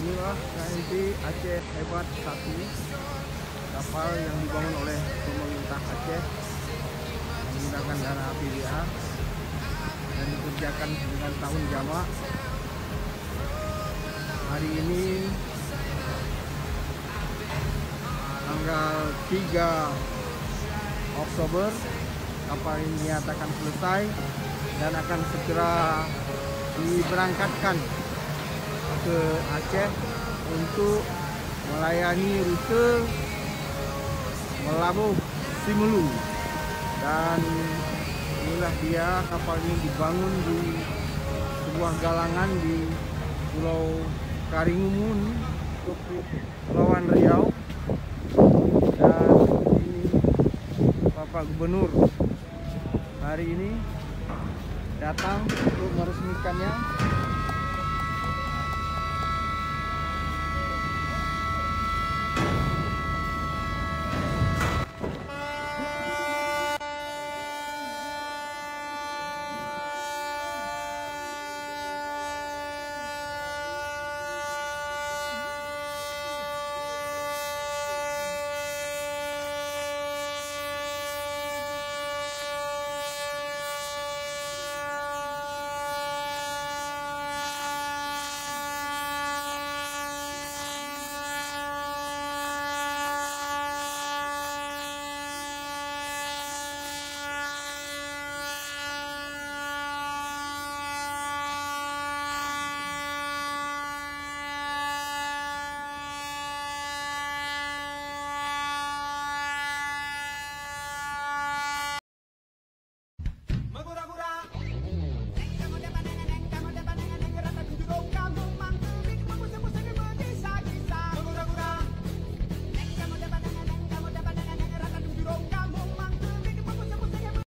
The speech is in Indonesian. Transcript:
Inilah KMP Aceh Hebat 1, kapal yang dibangun oleh pemerintah Aceh menggunakan dana APBA dan dikerjakan dengan tahun jamak. Hari ini tanggal 3 Oktober kapal ini dinyatakan selesai dan akan segera diberangkatkan ke Aceh untuk melayani rute Melabuh Simelu. Dan inilah dia, kapal ini dibangun di sebuah galangan di Pulau Karimun, Kepulauan Riau. Dan ini Bapak Gubernur hari ini datang untuk meresmikannya.